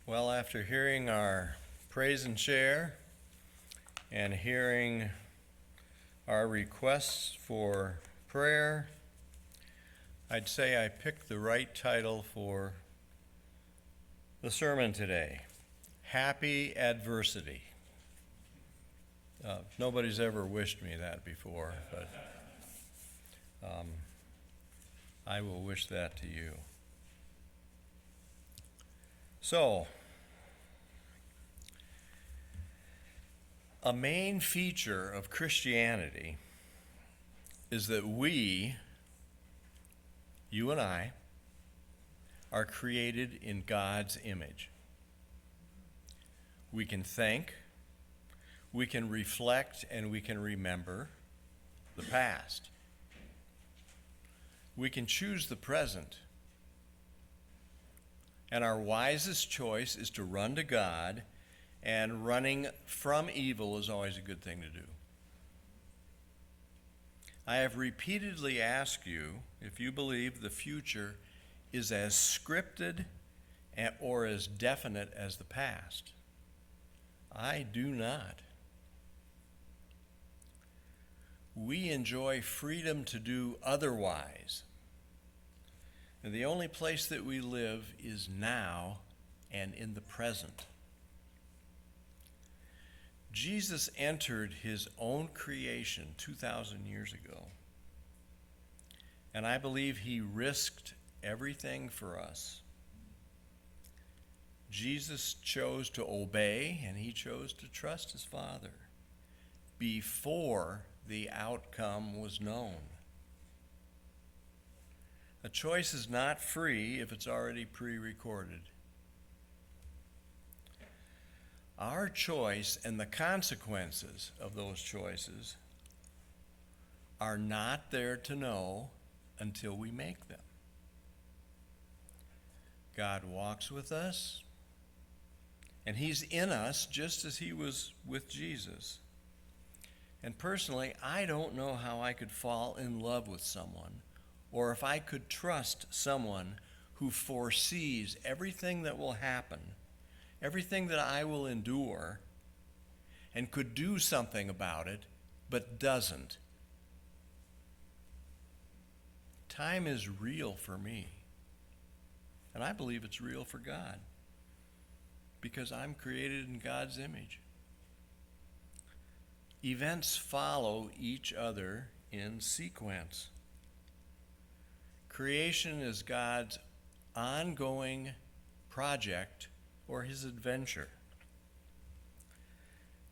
Well, after hearing our praise and share and hearing our requests for prayer, I'd say I picked the right title for the sermon today, Happy Adversity. Nobody's ever wished me that before, but I will wish that to you. So, a main feature of Christianity is that we, you and I, are created in God's image. We can think, we can reflect, and we can remember the past. We can choose the present. And our wisest choice is to run to God, and running from evil is always a good thing to do. I have repeatedly asked you if you believe the future is as scripted or as definite as the past. I do not. We enjoy freedom to do otherwise. And the only place that we live is now and in the present. Jesus entered his own creation 2,000 years ago. And I believe he risked everything for us. Jesus chose to obey, and he chose to trust his Father before the outcome was known. A choice is not free if it's already pre-recorded. Our choice and the consequences of those choices are not there to know until we make them. God walks with us, and he's in us just as he was with Jesus. And personally, I don't know how I could fall in love with someone, or if I could trust someone who foresees everything that will happen, everything that I will endure, and could do something about it, but doesn't. Time is real for me, and I believe it's real for God, because I'm created in God's image. Events follow each other in sequence. Creation is God's ongoing project or his adventure.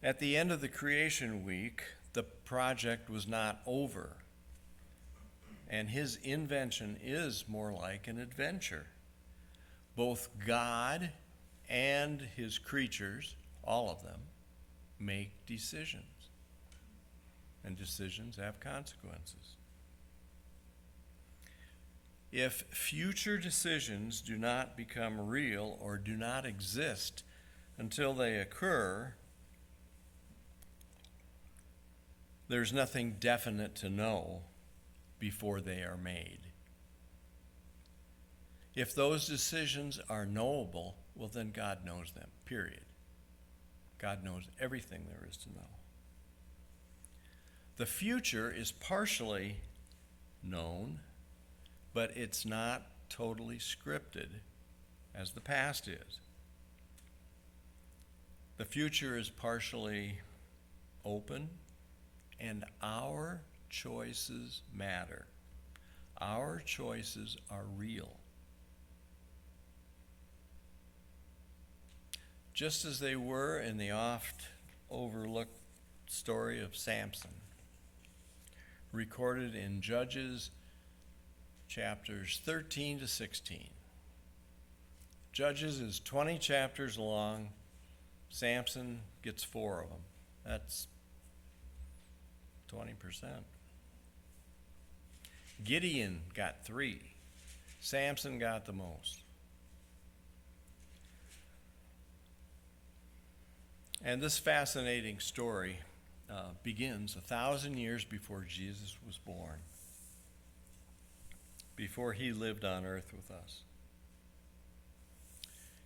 At the end of the creation week, the project was not over, and his invention is more like an adventure. Both God and his creatures, all of them, make decisions, and decisions have consequences. If future decisions do not become real or do not exist until they occur, there's nothing definite to know before they are made. If those decisions are knowable, well, then God knows them, period. God knows everything there is to know. The future is partially known, but it's not totally scripted as the past is. The future is partially open, and our choices matter. Our choices are real. Just as they were in the oft overlooked story of Samson, recorded in Judges chapters 13 to 16. Judges is 20 chapters long. Samson gets 4 of them. That's 20%. Gideon got 3. Samson got the most. And this fascinating story begins 1,000 years before Jesus was born, before he lived on earth with us.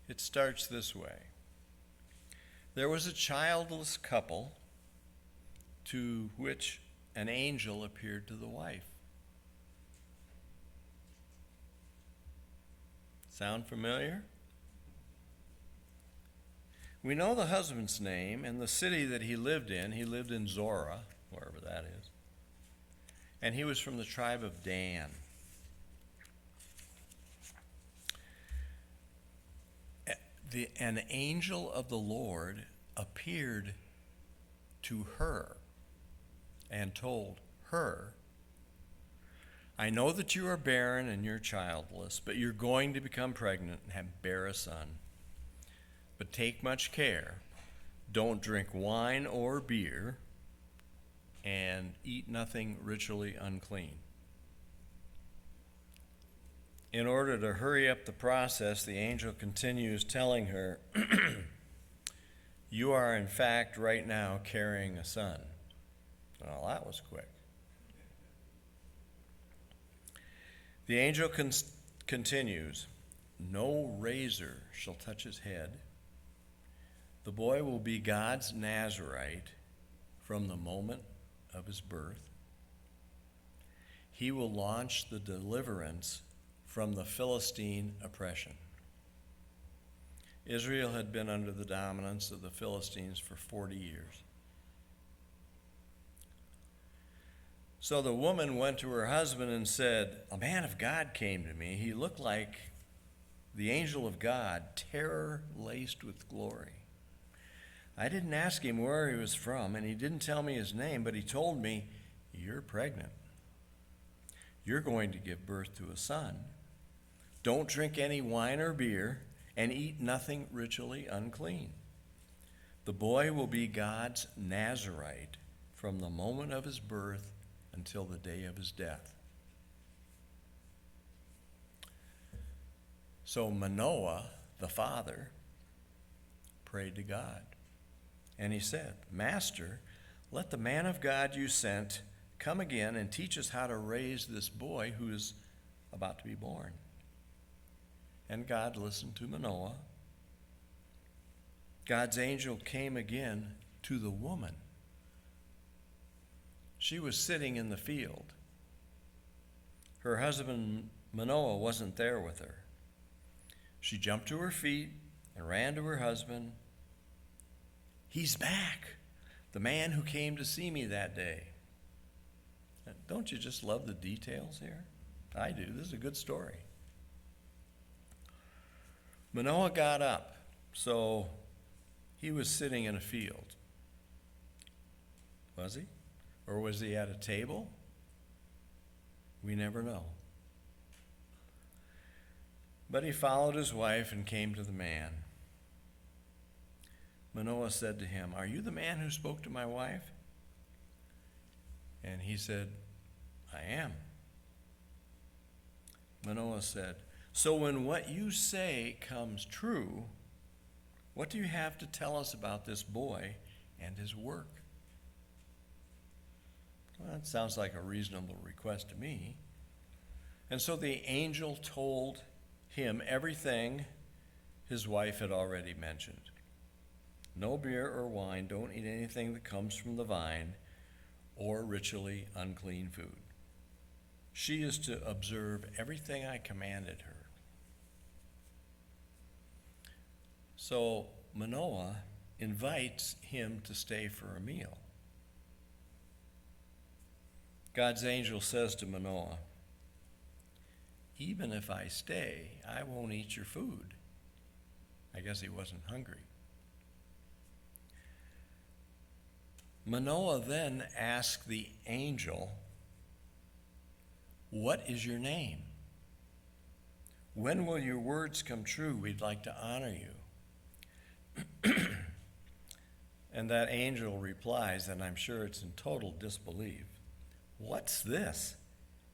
It starts this way. There was a childless couple to which an angel appeared to the wife. Sound familiar? We know the husband's name and the city that he lived in. He lived in Zorah, wherever that is. And he was from the tribe of Dan. An angel of the Lord appeared to her and told her, I know that you are barren and you're childless, but you're going to become pregnant and bear a son. But take much care. Don't drink wine or beer, and eat nothing ritually unclean. In order to hurry up the process, the angel continues telling her, you are in fact right now carrying a son. Well, that was quick. The angel continues, no razor shall touch his head. The boy will be God's Nazarite from the moment of his birth. He will launch the deliverance from the Philistine oppression. Israel had been under the dominance of the Philistines for 40 years. So the woman went to her husband and said, a man of God came to me. He looked like the angel of God, terror laced with glory. I didn't ask him where he was from, and he didn't tell me his name, but he told me, you're pregnant. You're going to give birth to a son. Don't drink any wine or beer, and eat nothing ritually unclean. The boy will be God's Nazarite from the moment of his birth until the day of his death. So Manoah, the father, prayed to God. And he said, Master, let the man of God you sent come again and teach us how to raise this boy who is about to be born. And God listened to Manoah. God's angel came again to the woman. She was sitting in the field. Her husband Manoah wasn't there with her. She jumped to her feet and ran to her husband. He's back, the man who came to see me that day. Don't you just love the details here? I do. This is a good story. Manoah got up, so he was sitting in a field. Was he? Or was he at a table? We never know. But he followed his wife and came to the man. Manoah said to him, are you the man who spoke to my wife? And he said, I am. Manoah said, so when what you say comes true, what do you have to tell us about this boy and his work? Well, that sounds like a reasonable request to me. And so the angel told him everything his wife had already mentioned. No beer or wine, don't eat anything that comes from the vine, or ritually unclean food. She is to observe everything I commanded her. So Manoah invites him to stay for a meal. God's angel says to Manoah, even if I stay, I won't eat your food. I guess he wasn't hungry. Manoah then asked the angel, what is your name? When will your words come true? We'd like to honor you. And that angel replies, and I'm sure it's in total disbelief, what's this?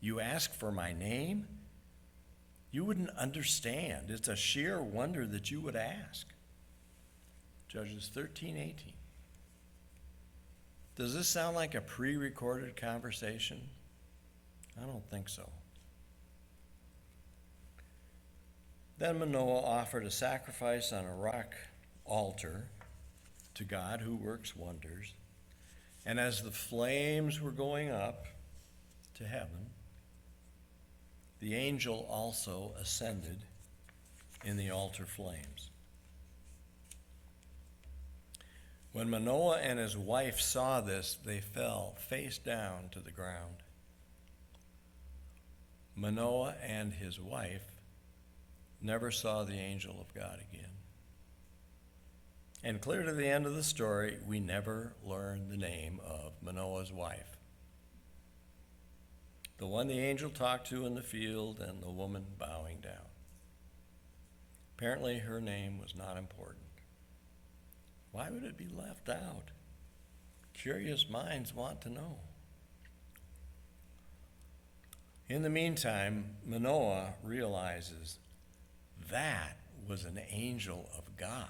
You ask for my name? You wouldn't understand. It's a sheer wonder that you would ask. Judges 13:18. Does this sound like a pre-recorded conversation? I don't think so. Then Manoah offered a sacrifice on a rock altar to God who works wonders. And as the flames were going up to heaven, the angel also ascended in the altar flames. When Manoah and his wife saw this, they fell face down to the ground. Manoah and his wife never saw the angel of God again. And clear to the end of the story, we never learn the name of Manoah's wife. The one the angel talked to in the field and the woman bowing down. Apparently her name was not important. Why would it be left out? Curious minds want to know. In the meantime, Manoah realizes that was an angel of God.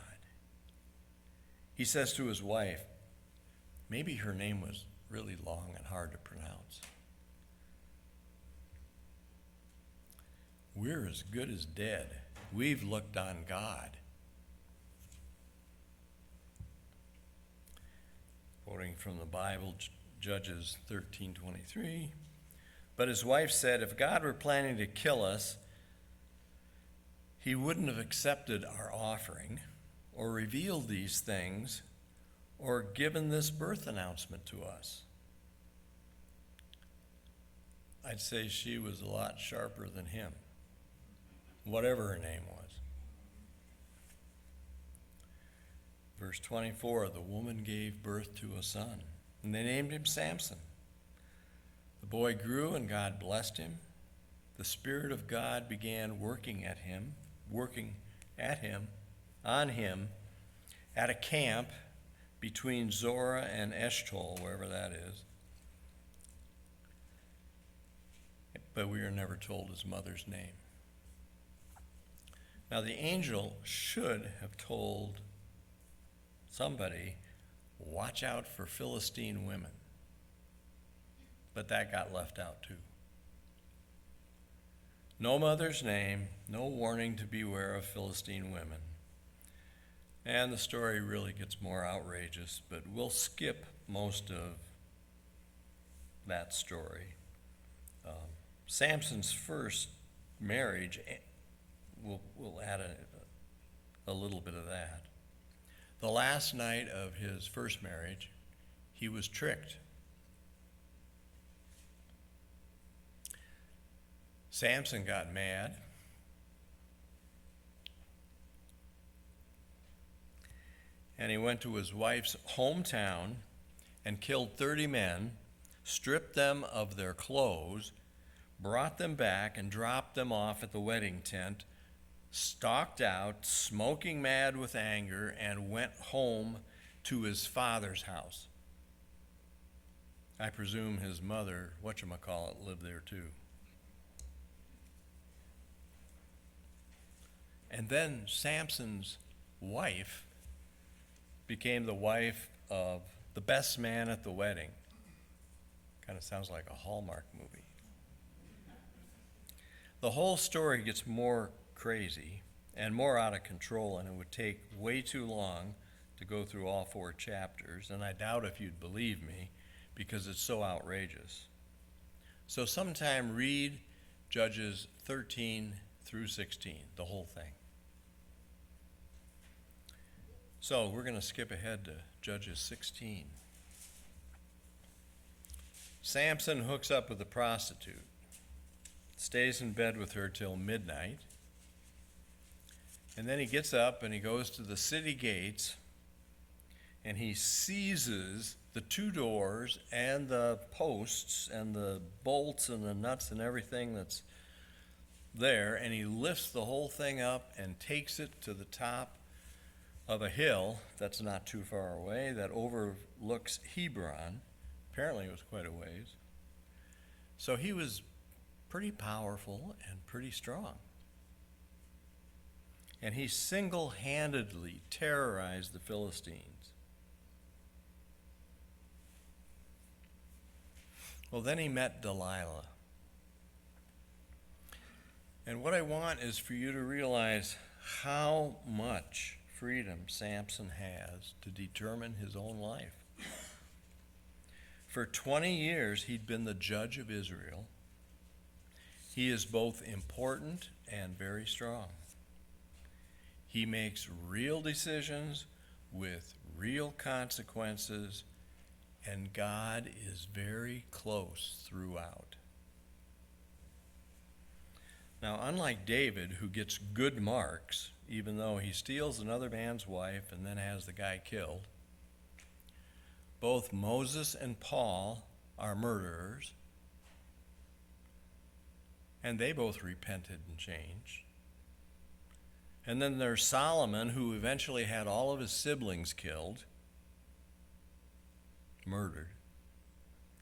He says to his wife, maybe her name was really long and hard to pronounce. We're as good as dead. We've looked on God. Quoting from the Bible, Judges 13:23. But his wife said, if God were planning to kill us, he wouldn't have accepted our offering or revealed these things or given this birth announcement to us. I'd say she was a lot sharper than him, whatever her name was. Verse 24, the woman gave birth to a son, and they named him Samson. The boy grew, and God blessed him. The Spirit of God began working on him, at a camp between Zorah and Eshtaol, wherever that is. But we are never told his mother's name. Now, the angel should have told somebody, watch out for Philistine women. But that got left out too. No mother's name, no warning to beware of Philistine women. And the story really gets more outrageous, but we'll skip most of that story. Samson's first marriage, we'll add a little bit of that. The last night of his first marriage, he was tricked. Samson got mad. And he went to his wife's hometown and killed 30 men, stripped them of their clothes, brought them back and dropped them off at the wedding tent, stalked out, smoking mad with anger, and went home to his father's house. I presume his mother, lived there too. And then Samson's wife became the wife of the best man at the wedding. Kind of sounds like a Hallmark movie. The whole story gets more crazy and more out of control, and it would take way too long to go through all 4 chapters, and I doubt if you'd believe me because it's so outrageous. So sometime read Judges 13 through 16, the whole thing. So we're going to skip ahead to Judges 16. Samson hooks up with a prostitute, stays in bed with her till midnight, and then he gets up and he goes to the city gates and he seizes the 2 doors and the posts and the bolts and the nuts and everything that's there, and he lifts the whole thing up and takes it to the top of a hill that's not too far away that overlooks Hebron. Apparently it was quite a ways. So he was pretty powerful and pretty strong. And he single-handedly terrorized the Philistines. Well, then he met Delilah. And what I want is for you to realize how much freedom Samson has to determine his own life. For 20 years, he'd been the judge of Israel. He is both important and very strong. He makes real decisions with real consequences, and God is very close throughout. Now, unlike David, who gets good marks, even though he steals another man's wife and then has the guy killed, both Moses and Paul are murderers, and they both repented and changed. And then there's Solomon, who eventually had all of his siblings killed, murdered,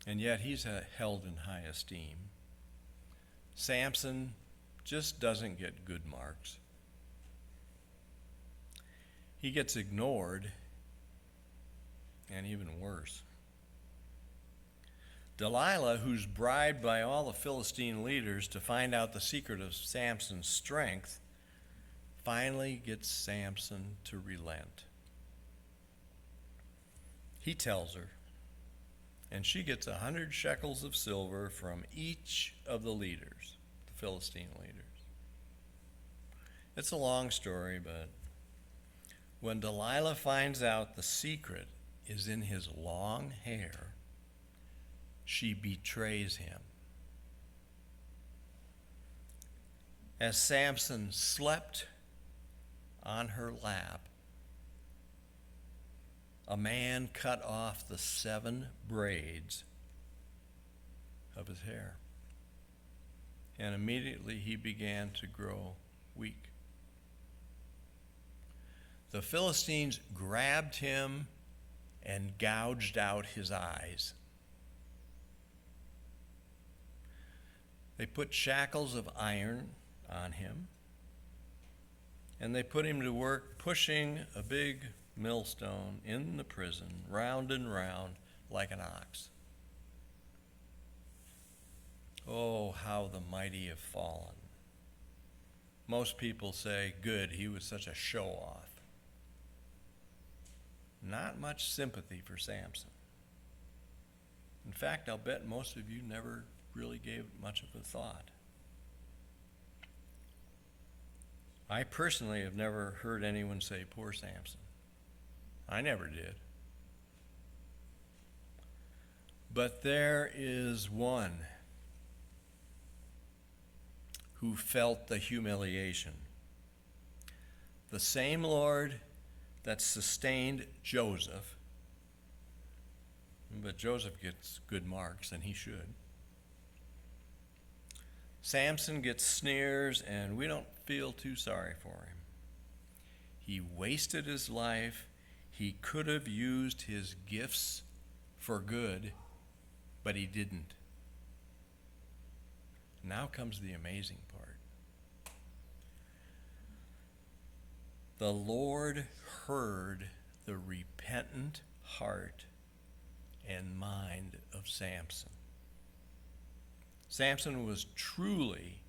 and yet he's held in high esteem. Samson just doesn't get good marks. He gets ignored, and even worse. Delilah, who's bribed by all the Philistine leaders to find out the secret of Samson's strength, finally gets Samson to relent. He tells her, and she gets 100 shekels of silver from each of the leaders, the Philistine leaders. It's a long story, but when Delilah finds out the secret is in his long hair, she betrays him. As Samson slept on her lap, a man cut off the 7 braids of his hair, and immediately he began to grow weak. The Philistines grabbed him and gouged out his eyes. They put shackles of iron on him, and they put him to work pushing a big millstone in the prison, round and round like an ox. Oh, how the mighty have fallen. Most people say, good, he was such a show-off. Not much sympathy for Samson. In fact, I'll bet most of you never really gave much of a thought. I personally have never heard anyone say, poor Samson. I never did. But there is one who felt the humiliation. The same Lord that sustained Joseph, but Joseph gets good marks, and he should. Samson gets sneers, and we don't feel too sorry for him. He wasted his life. He could have used his gifts for good, but he didn't. Now comes the amazing part. The Lord heard the repentant heart and mind of Samson. Samson was truly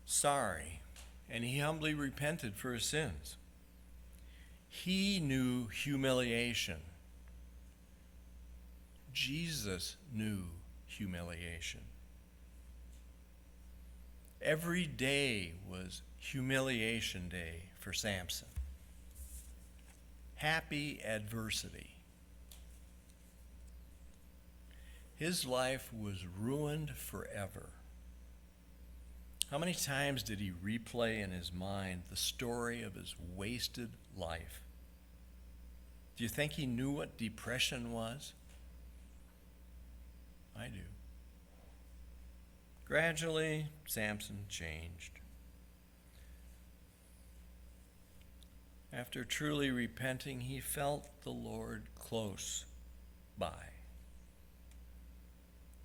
sorry, and he humbly repented for his sins. He knew humiliation. Jesus knew humiliation. Every day was humiliation day for Samson. Happy adversity. His life was ruined forever. How many times did he replay in his mind the story of his wasted life? Do you think he knew what depression was? I do. Gradually, Samson changed. After truly repenting, he felt the Lord close by.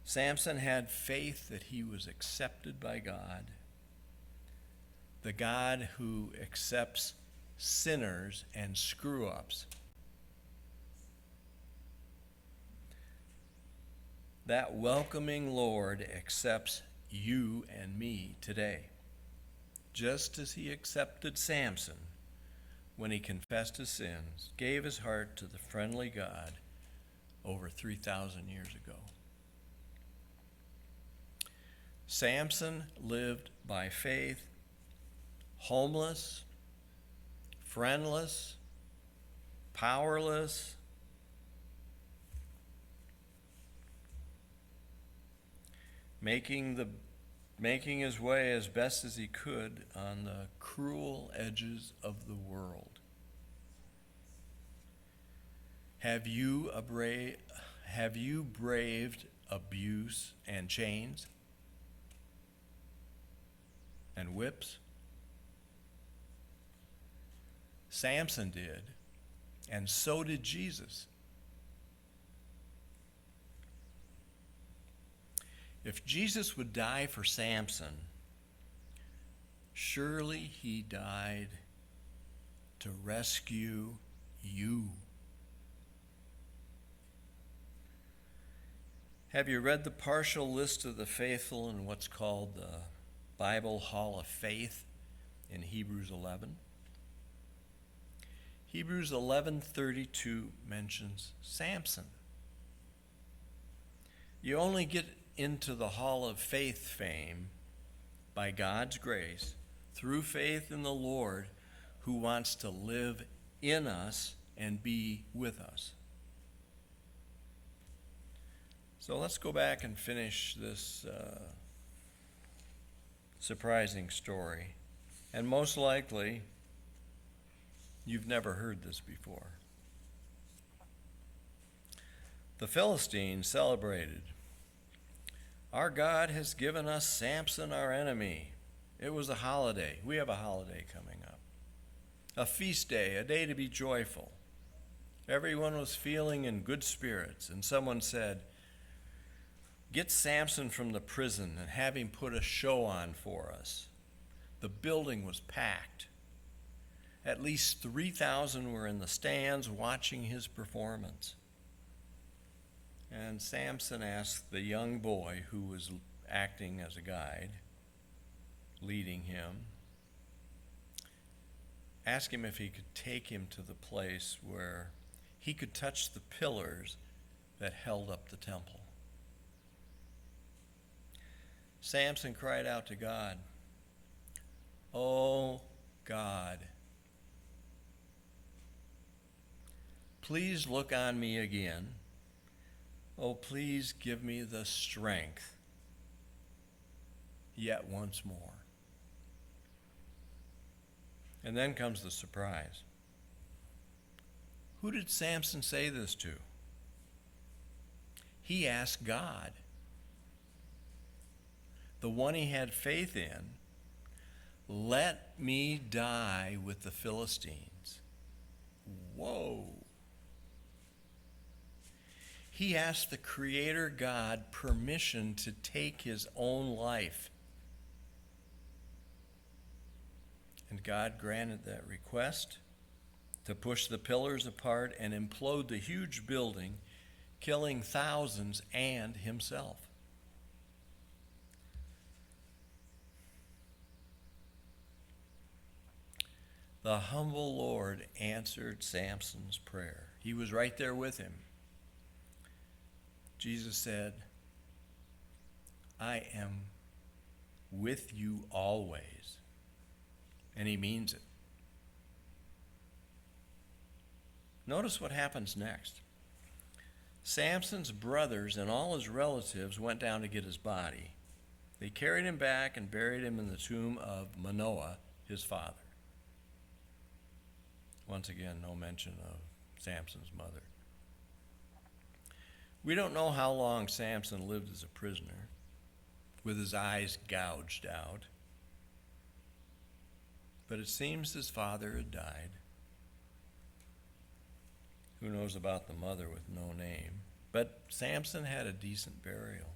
Samson had faith that he was accepted by God, the God who accepts sinners and screw-ups. That welcoming Lord accepts you and me today, just as he accepted Samson when he confessed his sins, gave his heart to the friendly God over 3,000 years ago. Samson lived by faith, homeless, friendless, powerless, making his way as best as he could on the cruel edges of the world. Have you braved abuse and chains and whips? Samson did, and so did Jesus. If Jesus would die for Samson, surely he died to rescue you. Have you read the partial list of the faithful in what's called the Bible Hall of Faith in Hebrews 11? Hebrews 11:32 mentions Samson. You only get into the Hall of Faith fame by God's grace through faith in the Lord, who wants to live in us and be with us. So let's go back and finish this surprising story. And most likely, you've never heard this before. The Philistines celebrated. Our God has given us Samson, our enemy. It was a holiday. We have a holiday coming up. A feast day, a day to be joyful. Everyone was feeling in good spirits, and someone said, "Get Samson from the prison and have him put a show on for us." The building was packed. At least 3,000 were in the stands watching his performance. And Samson asked the young boy who was acting as a guide, leading him, asked him if he could take him to the place where he could touch the pillars that held up the temple. Samson cried out to God, "Oh God, please look on me again. Oh, please give me the strength yet once more." And then comes the surprise. Who did Samson say this to? He asked God, the one he had faith in, "Let me die with the Philistines." Whoa. He asked the Creator God permission to take his own life. And God granted that request to push the pillars apart and implode the huge building, killing thousands and himself. The humble Lord answered Samson's prayer. He was right there with him. Jesus said, "I am with you always." And he means it. Notice what happens next. Samson's brothers and all his relatives went down to get his body. They carried him back and buried him in the tomb of Manoah, his father. Once again, no mention of Samson's mother. We don't know how long Samson lived as a prisoner, with his eyes gouged out. But it seems his father had died. Who knows about the mother with no name? But Samson had a decent burial.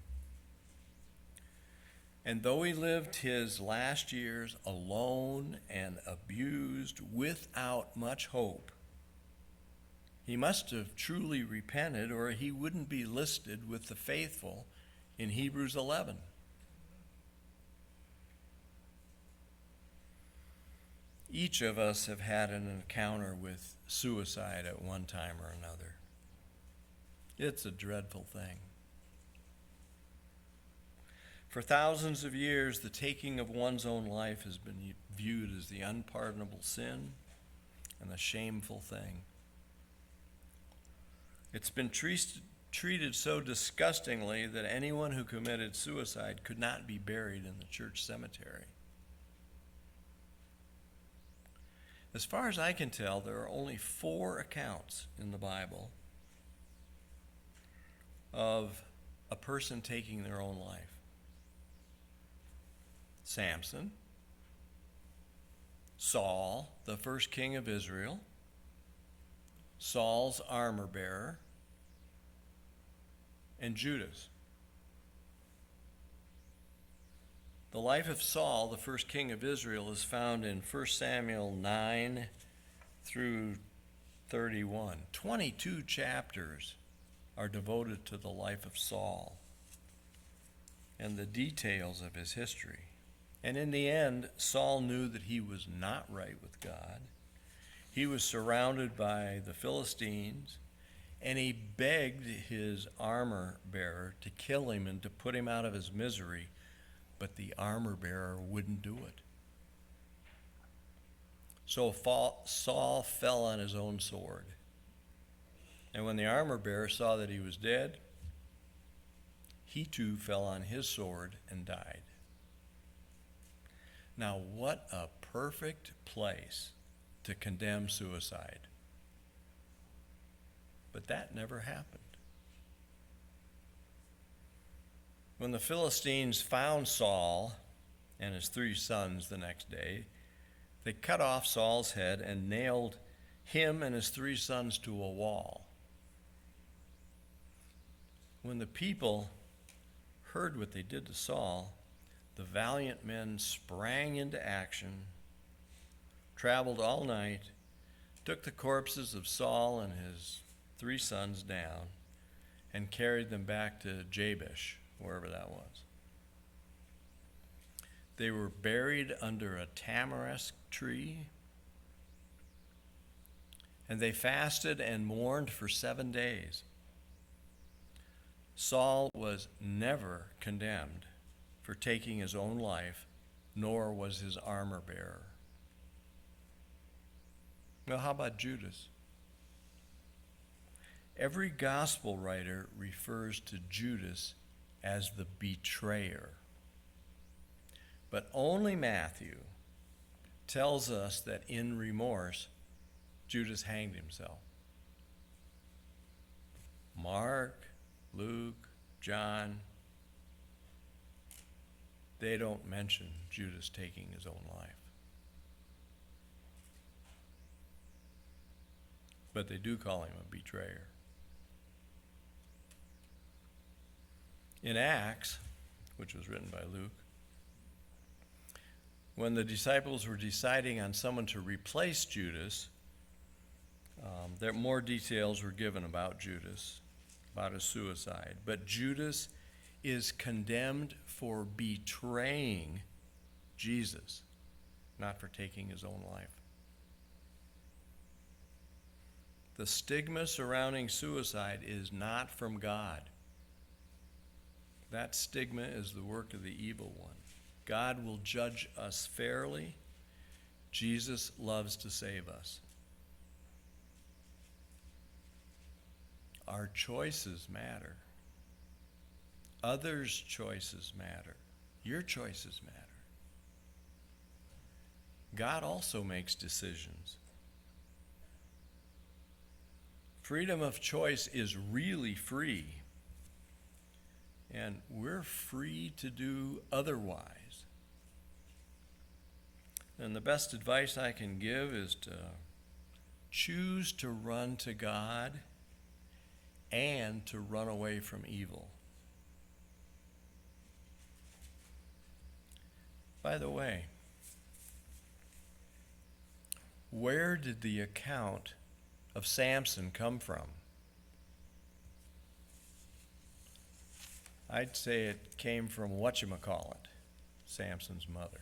And though he lived his last years alone and abused without much hope, he must have truly repented, or he wouldn't be listed with the faithful in Hebrews 11. Each of us have had an encounter with suicide at one time or another. It's a dreadful thing. For thousands of years, the taking of one's own life has been viewed as the unpardonable sin and the shameful thing. It's been treated so disgustingly that anyone who committed suicide could not be buried in the church cemetery. As far as I can tell, there are only 4 accounts in the Bible of a person taking their own life. Samson, Saul, the first king of Israel, Saul's armor bearer, and Judas. The life of Saul, the first king of Israel, is found in 1 Samuel 9 through 31. 22 chapters are devoted to the life of Saul and the details of his history. And in the end, Saul knew that he was not right with God. He was surrounded by the Philistines, and he begged his armor bearer to kill him and to put him out of his misery, but the armor bearer wouldn't do it. So Saul fell on his own sword. And when the armor bearer saw that he was dead, he too fell on his sword and died. Now, what a perfect place to condemn suicide. But that never happened. When the Philistines found Saul and his 3 sons the next day, they cut off Saul's head and nailed him and his 3 sons to a wall. When the people heard what they did to Saul, the valiant men sprang into action, traveled all night, took the corpses of Saul and his 3 sons down, and carried them back to Jabesh, wherever that was. They were buried under a tamarisk tree, and they fasted and mourned for 7 days. Saul was never condemned for taking his own life, nor was his armor bearer. Well, how about Judas? Every gospel writer refers to Judas as the betrayer. But only Matthew tells us that in remorse, Judas hanged himself. Mark, Luke, John, they don't mention Judas taking his own life. But they do call him a betrayer. In Acts, which was written by Luke, when the disciples were deciding on someone to replace Judas, there more details were given about Judas, about his suicide. But Judas is condemned for betraying Jesus, not for taking his own life. The stigma surrounding suicide is not from God. That stigma is the work of the evil one. God will judge us fairly. Jesus loves to save us. Our choices matter. Others' choices matter. Your choices matter. God also makes decisions. Freedom of choice is really free. And we're free to do otherwise. And the best advice I can give is to choose to run to God and to run away from evil. By the way, where did the account of Samson come from? I'd say it came from whatchamacallit, Samson's mother.